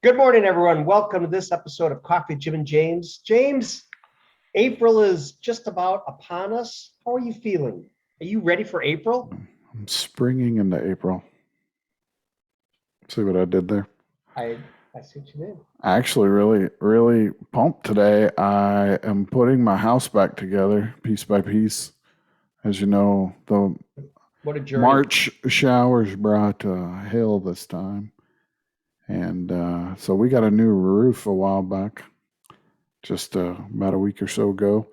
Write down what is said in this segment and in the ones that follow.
Good morning, everyone. Welcome to this episode of Coffee with Jim and James. James, April is just about upon us. How are you feeling? Are you ready for April? I'm springing into April. See what I did there? I see what you did. Actually, really pumped today. I am putting my house back together piece by piece. As you know, the What a journey. March showers brought hail this time. And so we got a new roof a while back, just about a week or so ago.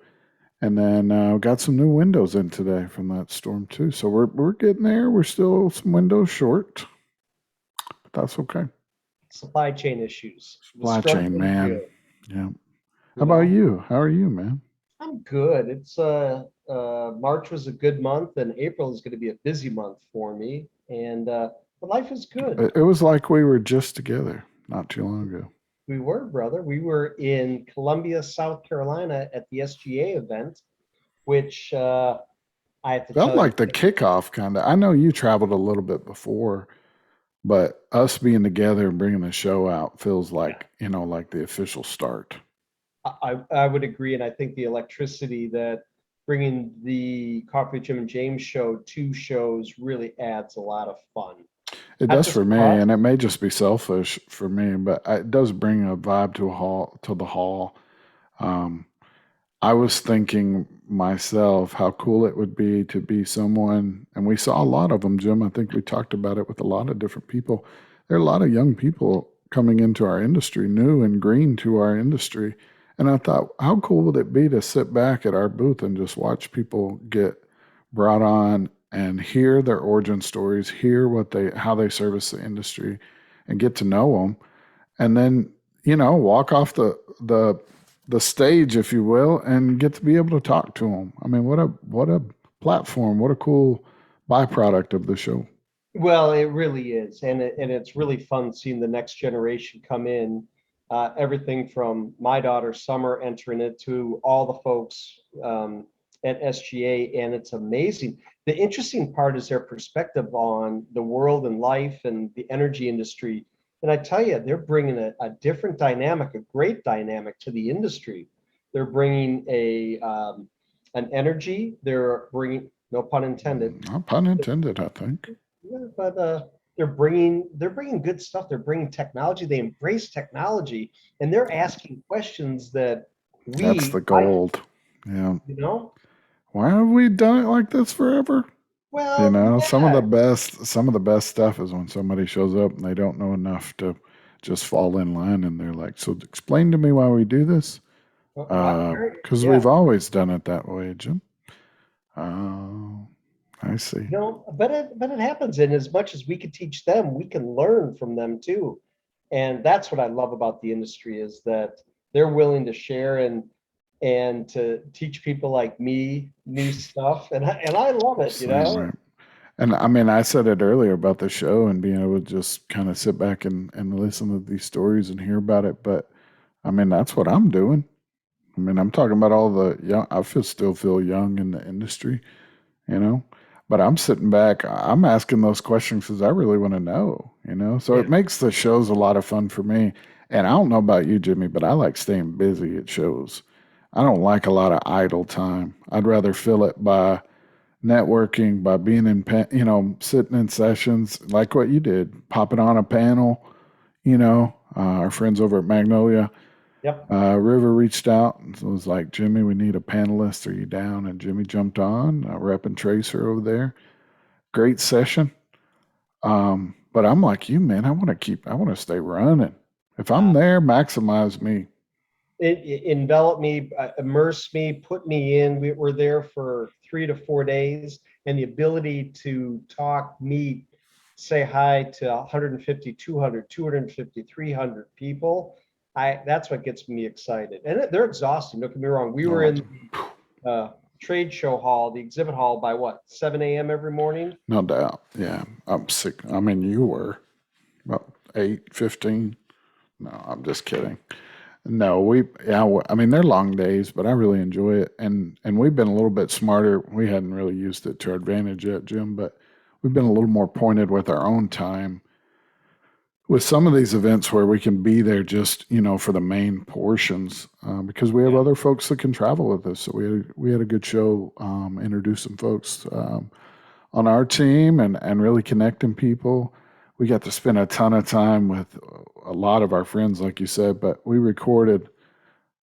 And then got some new windows in today from that storm too. So we're getting there. We're still some windows short, but that's okay. Supply chain issues. Supply chain, man. Yeah. How You about know? you? How are you, man? I'm good. It's March was a good month, and April is going to be a busy month for me. And but life is good. It was like we were just together not too long ago. We were, brother. We were in Columbia, South Carolina at the SGA event, which I have to Felt tell you. like the kickoff kind of. I know you traveled a little bit before, but us being together and bringing the show out feels like, like the official start. I would agree, and I think the electricity that bringing the Coffee with Jim and James show to shows really adds a lot of fun. It Not does just for me, for us. and it may just be selfish for me, but it does bring a vibe to the hall. Um, I was thinking myself how cool it would be to be someone, and we saw a lot of them, Jim. I think we talked about it with a lot of different people. There are a lot of young people coming into our industry, new and green to our industry. And I thought, how cool would it be to sit back at our booth and just watch people get brought on and hear their origin stories, hear how they service the industry, and get to know them, and then walk off the stage, if you will, and get to be able to talk to them. I mean, what a platform, what a cool byproduct of the show. Well, it really is, and it's really fun seeing the next generation come in. Everything from my daughter Summer entering it to all the folks at SGA, and it's amazing. The interesting part is their perspective on the world and life and the energy industry. And I tell you, they're bringing a different dynamic, a great dynamic to the industry. They're bringing an energy. They're bringing, no pun intended, Not pun intended, I think. yeah, but they're bringing good stuff. They're bringing technology. They embrace technology, and they're asking questions that That's the I, gold. Yeah. you know, Why have we done it like this forever? well, Some of yeah. the best stuff is when somebody shows up and they don't know enough to just fall in line, and they're like, "So explain to me why we do this." Because Yeah. we've always done it that way, Jim. Oh, I see. But it happens, and as much as we can teach them, we can learn from them too. And that's what I love about the industry is that they're willing to share and to teach people like me new stuff, and I love it, you Same know. way. And I mean, I said it earlier about the show and being able to just kind of sit back and listen to these stories and hear about it. But I mean, that's what I'm doing. I mean, I'm talking about all the young, still feel young in the industry, you know, but I'm sitting back, I'm asking those questions because I really want to know. So Yeah. it makes the shows a lot of fun for me. And I don't know about you, Jimmy, but I like staying busy at shows. I don't like a lot of idle time. I'd rather fill it by networking, by being sitting in sessions like what you did, popping on a panel. Our friends over at Magnolia, Yep. River reached out and was like, Jimmy, we need a panelist. Are you down? And Jimmy jumped on, Rep and Tracer over there. Great session. But I'm like you, man. I want to stay running. If I'm Uh, there, maximize me. it enveloped me, immersed me, put me in. We were there for 3 to 4 days, and the ability to talk, meet, say hi to 150, 200, 250, 300 people. That's what gets me excited. And they're exhausting. Don't get me wrong. We were Oh, in the trade show hall, the exhibit hall by what, 7 a.m. every morning? No doubt. Yeah. I'm sick. I mean, you were about 8:15. No, I'm just kidding. No, I mean, they're long days, but I really enjoy it. And we've been a little bit smarter. We hadn't really used it to our advantage yet, Jim, but we've been a little more pointed with our own time with some of these events where we can be there just, for the main portions, because we have Yeah. other folks that can travel with us. So we had a good show, introducing folks, on our team and really connecting people. We got to spend a ton of time with a lot of our friends, like you said, but we recorded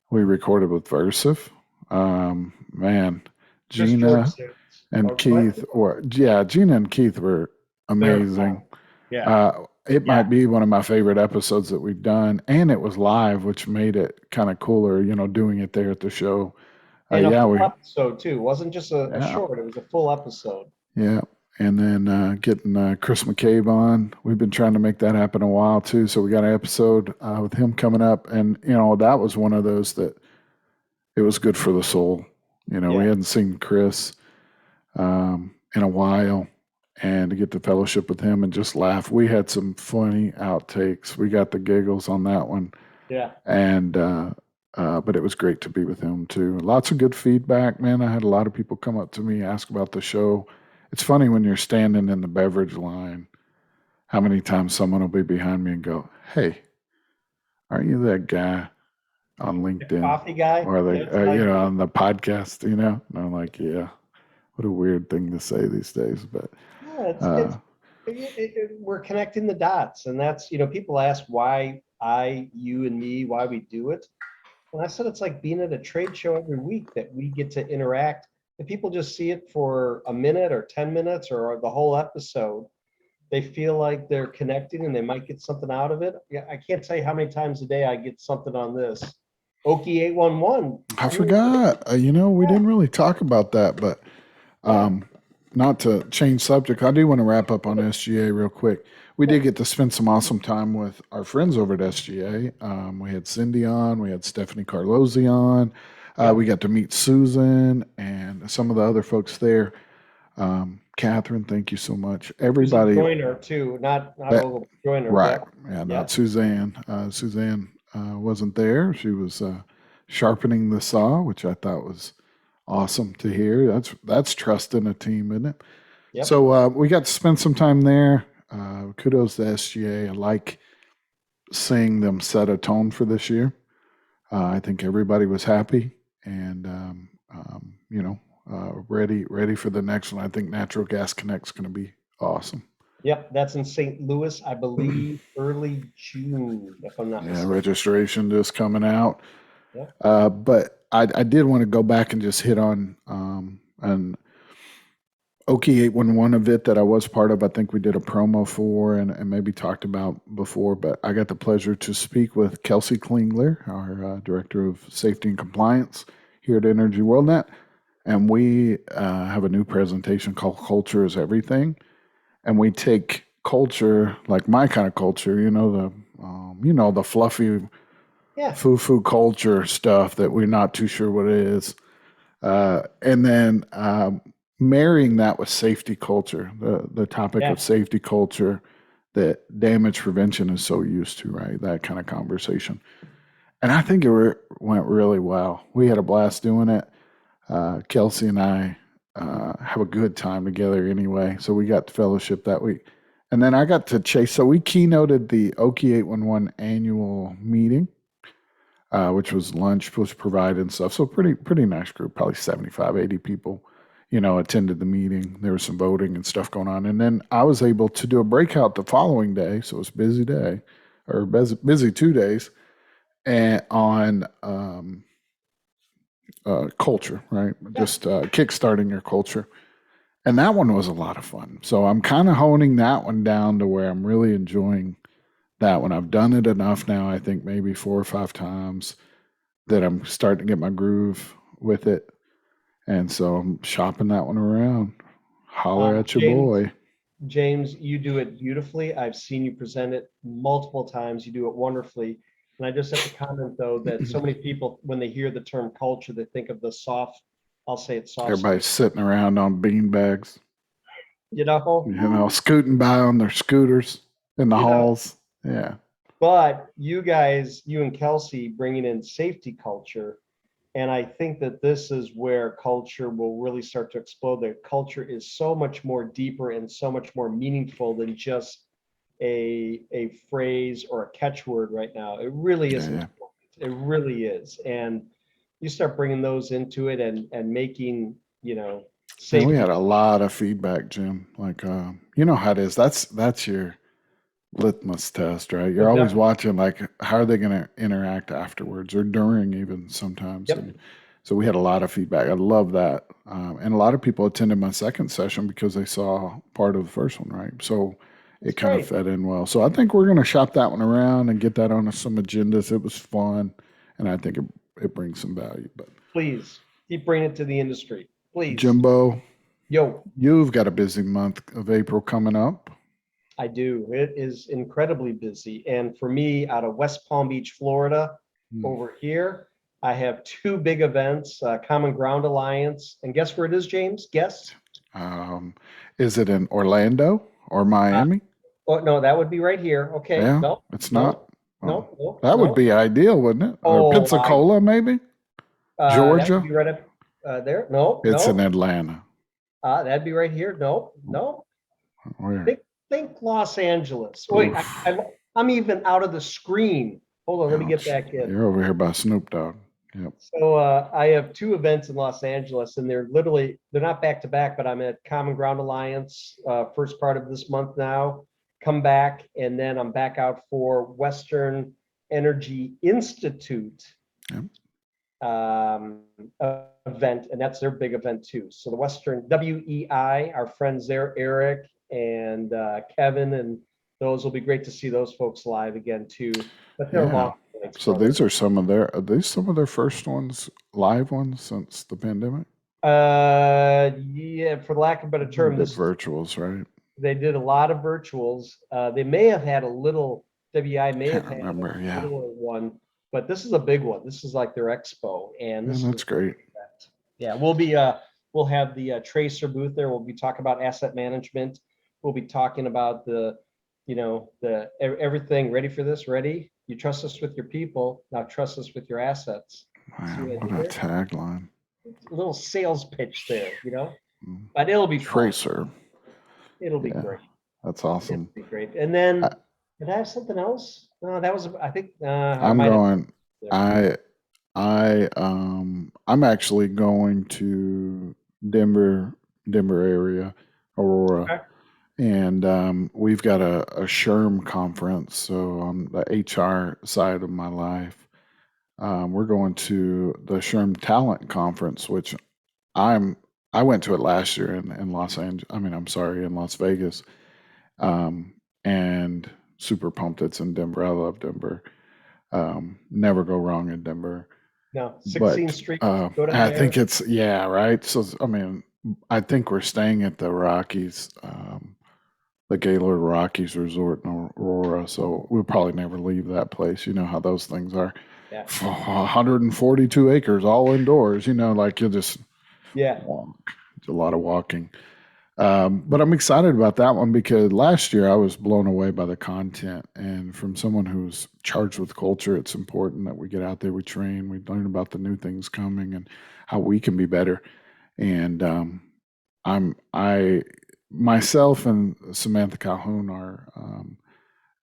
with Versif. Man, Chris George Gina suits. and Oh, go ahead. Keith, Gina and Keith were They're fun. amazing. Yeah. It Yeah. might be one of my favorite episodes that we've done, and it was live, which made it kind of cooler, doing it there at the show. And a Yeah, full episode too. It wasn't just a yeah, short, it was a full episode. yeah. And then getting Chris McCabe on, we've been trying to make that happen a while too. So we got an episode with him coming up, and that was one of those that it was good for the soul. We Yeah. hadn't seen Chris in a while, and to get the fellowship with him and just laugh. We had some funny outtakes. We got the giggles on that one, Yeah. and but it was great to be with him too. Lots of good feedback, man. I had a lot of people come up to me, ask about the show. It's funny when you're standing in the beverage line, how many times someone will be behind me and go, "Hey, aren't you that guy on The LinkedIn coffee guy. or That's the how you, on the podcast?" And I'm like, "Yeah, what a weird thing to say these days." But no, uh, we're connecting the dots. And that's, people ask why you and me, why we do it. And I said, it's like being at a trade show every week that we get to interact. If people just see it for a minute or 10 minutes or the whole episode, they feel like they're connecting and they might get something out of it. Yeah, I can't tell you how many times a day I get something on this. Okie 811. I I mean, forgot. We yeah, didn't really talk about that, but yeah, um, not to change subject, I do want to wrap up on SGA real quick. We yeah, did get to spend some awesome time with our friends over at SGA. We had Cindy on, we had Stephanie Carlozzi on, yeah. we got to meet Susan and some of the other folks there. Catherine, thank you so much. Susan Everybody, Joyner too, not that, Ogle Joyner. right? Yep, Yeah, not yep, Suzanne. Suzanne wasn't there. She was sharpening the saw, which I thought was awesome to hear. That's trust in a team, isn't it? yep, So we got to spend some time there. Kudos to SGA. I like seeing them set a tone for this year. I think everybody was happy and ready for the next one. I think Natural Gas Connect's going to be awesome. yep. That's in St. Louis, I believe, early June, if I'm not Yeah, mistaken. registration just coming out. Yep, But I did want to go back and just hit on an OK 811 event that I was part of. I think we did a promo for and maybe talked about before, but I got the pleasure to speak with Kelsey Klingler, our Director of Safety and Compliance here at Energy WorldNet. And we have a new presentation called Culture is Everything. And we take culture, like my kind of culture, the fluffy yeah, foo-foo culture stuff that we're not too sure what it is. And then marrying that with safety culture, the topic yeah, of safety culture that damage prevention is so used to, right? That kind of conversation. And I think went really well. We had a blast doing it. Kelsey and I have a good time together anyway. So we got fellowship that week. And then I got to chase. So we keynoted the Okie 811 annual meeting, which was lunch was provided and stuff. So pretty nice group, probably 75, 80 people, attended the meeting. There was some voting and stuff going on. And then I was able to do a breakout the following day. So it was a busy day or busy 2 days and on culture, right? yeah. Just kickstarting your culture. And that one was a lot of fun. So I'm kind of honing that one down to where I'm really enjoying that one. I've done it enough now, I think maybe 4 or 5 times that I'm starting to get my groove with it. And so I'm shopping that one around. Holler at your James, boy. James, you do it beautifully. I've seen you present it multiple times. You do it wonderfully. And I just have to comment though that so many people, when they hear the term culture, they think of the soft I'll say it soft. Everybody's sitting around on bean bags, You know, scooting by on their scooters in the you know. halls. Yeah. But you guys, you and Kelsey, bringing in safety culture, and I think that this is where culture will really start to explode. That culture is so much more deeper and so much more meaningful than just a phrase or a catchword right now. It really Yeah. isn't. Yeah. It really is. And you start bringing those into it and making, And we safety. had a lot of feedback, Jim. Like, you know how it is. That's your litmus test, right? Oh, You're always definitely. watching, like, how are they going to interact afterwards or during, even sometimes. Yep. And so we had a lot of feedback. I love that. And a lot of people attended my second session because they saw part of the first one, right? So That's it kind of great. fed in well. So I think we're going to shop that one around and get that on some agendas. It was fun, and I think it brings some value. But Please keep bringing it to the industry. Please. Jimbo, Yo, you've got a busy month of April coming up. I do. It is incredibly busy. And for me, out of West Palm Beach, Florida, Hmm. over here, I have two big events, Common Ground Alliance. And guess where it is, James? Guess? Um, is it in Orlando or Uh, Miami? oh, no, that would be right here. Okay. Yeah, No, it's no, not. Oh, no, no, that would no. be ideal, wouldn't it? Or Oh, my. Pensacola, maybe? That would Georgia? be right up there. No, It's in no. Atlanta. That'd be right here. No, no. Where? Think Los Angeles. Wait, Oof. I'm even out of the screen. Hold on, let me get Ouch. back in. You're over here by Snoop Dogg. Yep. So I have two events in Los Angeles, and they're not back to back, but I'm at Common Ground Alliance first part of this month now. Come back, and then I'm back out for Western Energy Institute Yep. um, event, and that's their big event too. So the Western WEI, our friends there, Eric and Kevin, and those will be great to see those folks live again too. But they're Yeah. long nights, So brother. these are are these some of their first ones, live ones since the pandemic? Yeah, for lack of a better They term, did this is virtuals, right? they did a lot of virtuals. They may have had a little WI may Can't have had remember. a Yeah. little one, but this is a big one. This is like their expo, and And this is a that's great. event. Yeah, we'll have the Tracer booth there. We'll be talking about asset management. We'll be talking about everything. Ready for this? Ready? You trust us with your people. Now trust us with your assets. See Man, what I what did a there? tagline. A little sales pitch there, Mm. but it'll be fun. Tracer. It'll be Yeah, great. that's It'll awesome. be great. And I, then did I have something else? No, that was I think I I'm might have going. there. I I'm actually going to Denver, Denver area, Aurora, Okay. and we've got a SHRM conference. So on the HR side of my life, we're going to the SHRM Talent Conference, which I'm I went to it last year in Los Angeles. I mean, I'm sorry, in Las Vegas, and super pumped. It's in Denver. I love Denver. Never go wrong in Denver. No, 16th But Street. Go down I think there. it's, yeah, right. So I mean, I think we're staying at the Rockies, the Gaylord Rockies Resort in Aurora. So we'll probably never leave that place. You know how those things are. Yeah. 142 acres, all indoors. Like you just Yeah. walk. It's a lot of walking. But I'm excited about that one because last year I was blown away by the content. And from someone who's charged with culture, it's important that we get out there, we train, we learn about the new things coming and how we can be better. And I myself and Samantha Calhoun, our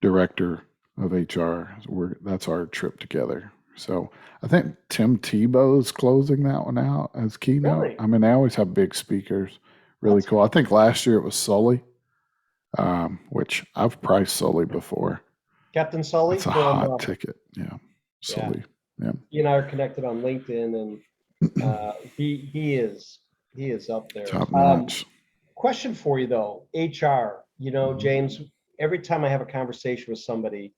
director of HR, that's our trip together. So I think Tim Tebow's closing that one out as keynote. Really? I mean, they always have big speakers. Really That's cool. I think last year it was Sully, which I've priced Sully before. Captain Sully That's a from hot ticket. Yeah, yeah. Sully. Yeah. He and I are connected on LinkedIn, and he is up there. Top notch. Question for you though, HR. Mhm. James, every time I have a conversation with somebody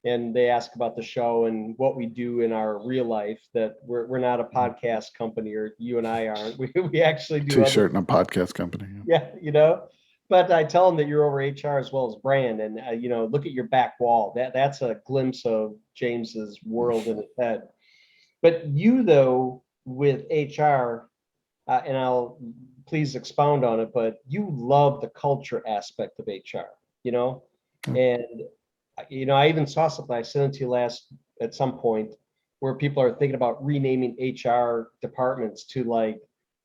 and they ask about the show and what we do in our real life, that we're not a podcast company, or you and I aren't. We actually do other, T-shirt and a podcast company. yeah, But I tell them that you're over HR as well as brand, and look at your back wall. That's a glimpse of James's world in his head. But you though with HR, and I'll please expound on it, but you love the culture aspect of HR, you know? Yeah. And, I even saw something I sent it to you at some point where people are thinking about renaming HR departments to like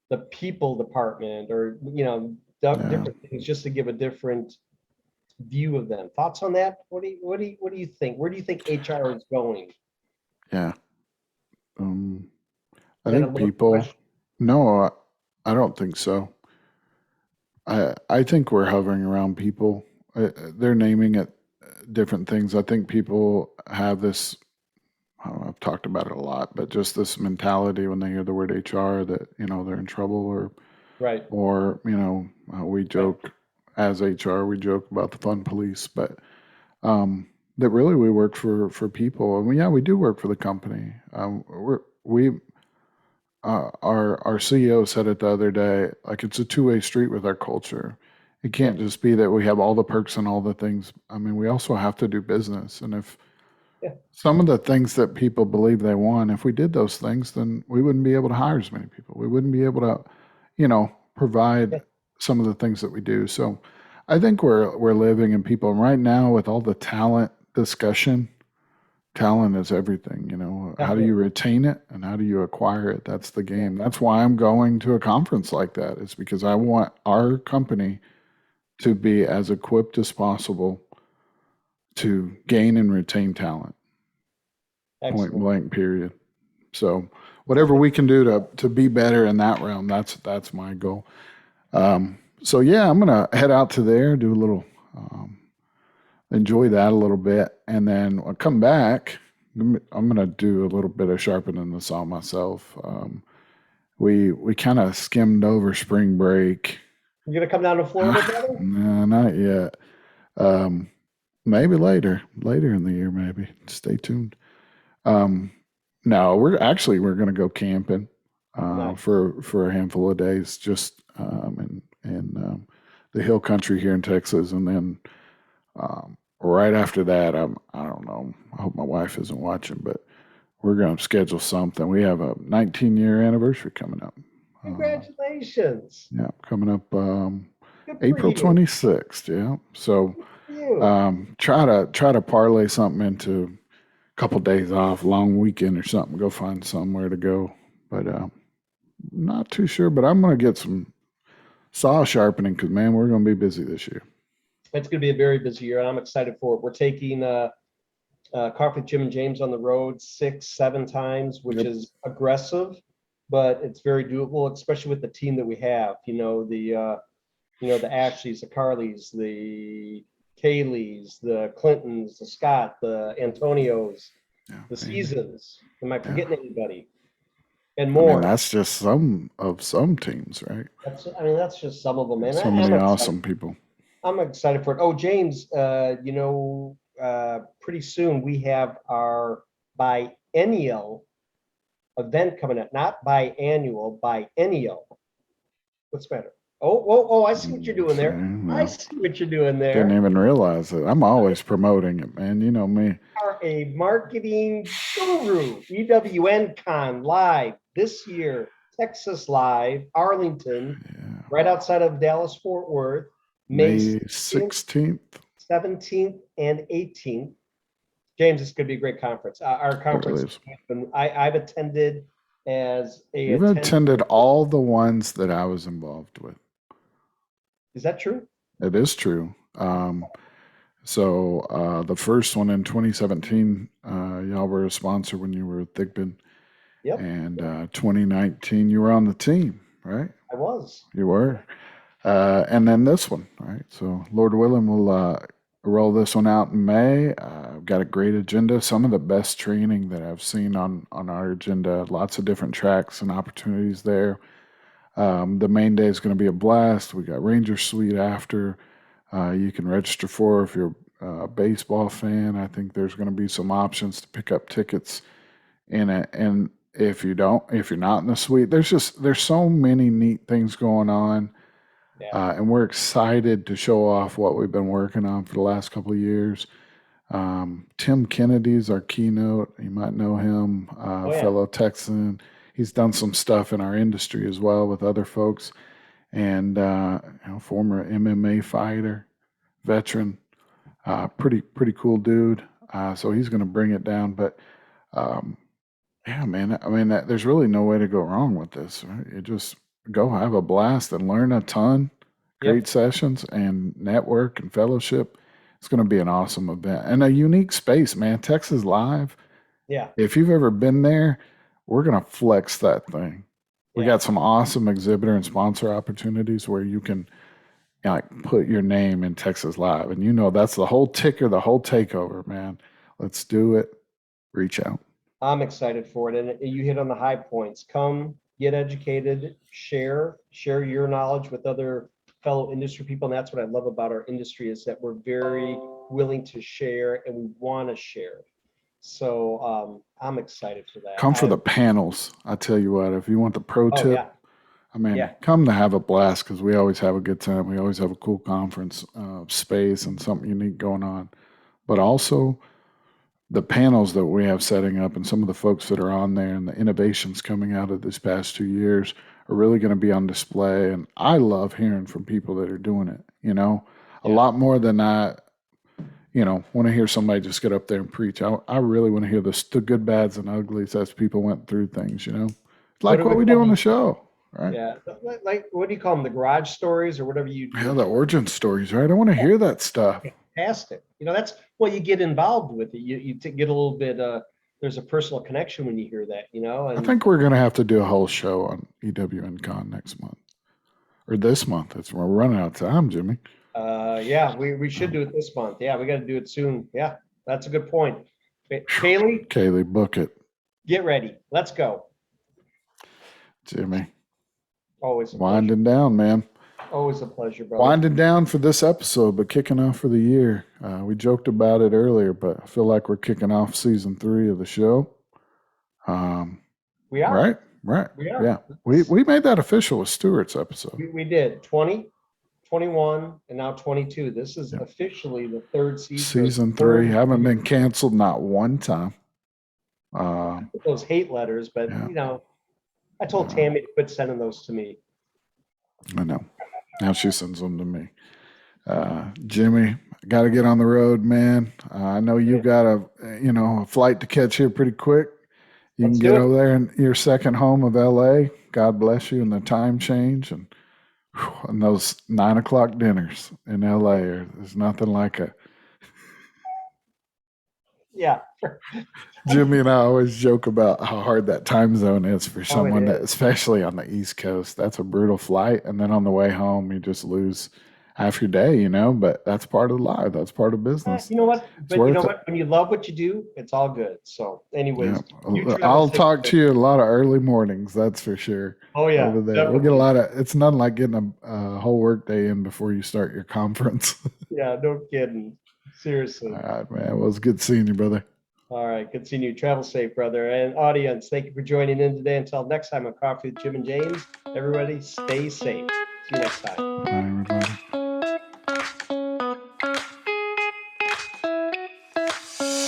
the people department or, Yeah. different things just to give a different view of them. Thoughts on that? What do you think? Where do you think HR is going? Yeah. Um, I Is that a think loaded people, question? no, I don't think so. I think we're hovering around people. They're naming it different things. I think people have this, I don't know, I've talked about it a lot, but just this mentality when they hear the word HR that, they're in trouble Right, we right. joke as HR, we joke about the fun police, but that really we work for people. And we do work for the company. Our CEO said it the other day, like it's a two-way street with our culture. It Yeah, can't just be that we have all the perks and all the things. I mean, we also have to do business. And if yeah, some of the things that people believe they want, if we did those things, then we wouldn't be able to hire as many people. We wouldn't be able to, provide yeah, some of the things that we do. So I think we're living in people. And right now with all the talent discussion, talent is everything. How do you definitely. retain it and how do you acquire it? That's the Yeah, game. That's why I'm going to a conference like that, is because I want our company to be as equipped as possible to gain and retain talent, point excellent. blank, period. So I whatever think, we can do to be better in that realm, that's my goal. So yeah, I'm gonna head out to there, do a little, um, enjoy that a little bit, and then I'll come back. I'm gonna do a little bit of sharpening the saw myself. We kind of skimmed over spring break. you're gonna come down to Florida, brother? No, not yet. Um, maybe later in the year, maybe. Stay tuned. Um, no, we're gonna go camping Nice. for a handful of days, just in the hill country here in Texas, and then right after that, I don't know. I hope my wife isn't watching, but we're gonna schedule something. We have a 19-year anniversary coming up. Uh, Congratulations. yeah, coming up Good for April you. 26th. Yeah, so Good for you. try to parlay something into couple days off, long weekend or something. Go find somewhere to go. But not too sure. But I'm gonna get some saw sharpening because man, we're gonna be busy this year. It's gonna be a very busy year, and I'm excited for it. We're taking Coffee with Jim and James on the road 6, 7 times, which Yep. is aggressive, but it's very doable, especially with the team that we have. The Ashleys, the Carleys, the Kayleys, the Clintons, the Scott, the Antonios, Yeah. the Amy. Seasons. Am I Yeah. forgetting anybody? And I mean, more. that's just some teams, right? That's just some of them, and So I'm many excited. awesome people. I'm excited for it. Oh, James, pretty soon we have our biennial event coming up, not biannual, biennial. What's better? Oh, I see what you're doing So, there. I no, see what you're doing didn't there. even realize it. I'm always promoting it, man. You know me. Are a marketing guru. EWN Con live this year, Texas Live, Arlington, Yeah. right outside of Dallas Fort Worth, May May 16th, 16th. 17th, and 18th. James, it's going to be a great conference. Our It really conference, is. I've attended as a You've attendee. attended all the ones that I was involved with. Is that true? It is true. So the first one in 2017, y'all were a sponsor when you were with Thigpen, Yep, and 2019 you were on the team, right? I was. You were, and then this one, right? So Lord willing, we'll roll this one out in May. I've got a great agenda. Some of the best training that I've seen on our agenda. Lots of different tracks and opportunities there. The main day is going to be a blast. We got Ranger Suite after. You can register for if you're a baseball fan. I think there's going to be some options to pick up tickets in it. And if you're not in the suite, there's so many neat things going on. Yeah. And we're excited to show off what we've been working on for the last couple of years. Tim Kennedy's our keynote. You might know him, Oh, yeah. fellow Texan. he's done some stuff in our industry as well with other folks, and former MMA fighter, veteran, pretty cool dude. So he's going to bring it down. But um, yeah, man, I mean, there's really no way to go wrong with this. Right? You just go have a blast and learn a ton, great Yep. sessions and network and fellowship. It's going to be an awesome event and a unique space, man. Texas Live. Yeah. If you've ever been there, we're going to flex that thing. We Yeah. got some awesome exhibitor and sponsor opportunities where you can like put your name in Texas Live, and that's the whole ticker, the whole takeover, man. Let's do it. Reach out. I'm excited for it. And you hit on the high points. Come get educated, share your knowledge with other fellow industry people. And that's what I love about our industry is that we're very willing to share and we want to share. So I'm excited for that. Come for the panels. I tell you what, if you want the pro Oh yeah, tip, I mean, yeah, come to have a blast because we always have a good time. We always have a cool conference space and something unique going on. But also, the panels that we have setting up and some of the folks that are on there and the innovations coming out of this past 2 years are really going to be on display. And I love hearing from people that are doing it, a yeah. lot more than I, want to hear somebody just get up there and preach. I really want to hear the good, bads, and uglies as people went through things, What like do what we we call do on the these? show, right? Yeah, like what do you call them? The garage stories or whatever Yeah, the origin stories, right? I want to Yeah, hear that stuff. fantastic. That's you get involved with it. You get a little bit. There's a personal connection when you hear that. I And think we're going to have to do a whole show on EWNCon next month or this month. We're running out of time, Jimmy. yeah, we should do it this month. Yeah, we got to do it soon. Yeah, that's a good point. Kaylee, Kaylee, book it. get ready. Let's go. Jimmy, Always a pleasure. winding down, man. Always a pleasure, brother. Winding down for this episode, but kicking off for the year. We joked about it earlier, but I feel like we're kicking off season 3 of the show. We are. Right, right. We are. Yeah, we made that official with Stewart's episode. We did 20, 21, and now 22. This is Yep. officially the third season. Season 3 haven't been canceled not one time. Those hate letters, but Yeah. I told Tammy to quit sending those to me. I know. Now she sends them to me. Jimmy, got to get on the road, man. I know you got a flight to catch here pretty quick. You Let's can get do it. over there in your second home of LA. God bless you, and the time change and those 9 o'clock dinners in LA. There's nothing like it. Yeah. Jimmy and I always joke about how hard that time zone is for someone that, is. especially on the East Coast. That's a brutal flight, and then on the way home, you just lose half your day. But that's part of life. That's part of business. You know what? It's But you know worth it. what? When you love what you do, it's all good. So, anyways, Yeah. I'll talk to you a lot of early mornings. That's for sure. Oh yeah, over there. definitely. We'll get a lot of. It's nothing like getting a whole work day in before you start your conference. Yeah, no kidding. Seriously. All right, man. Well, it's good seeing you, brother. All right, continue. Travel safe, brother. And audience, thank you for joining in today. Until next time on Coffee with Jim and James, everybody stay safe. See you next time. Bye, everybody.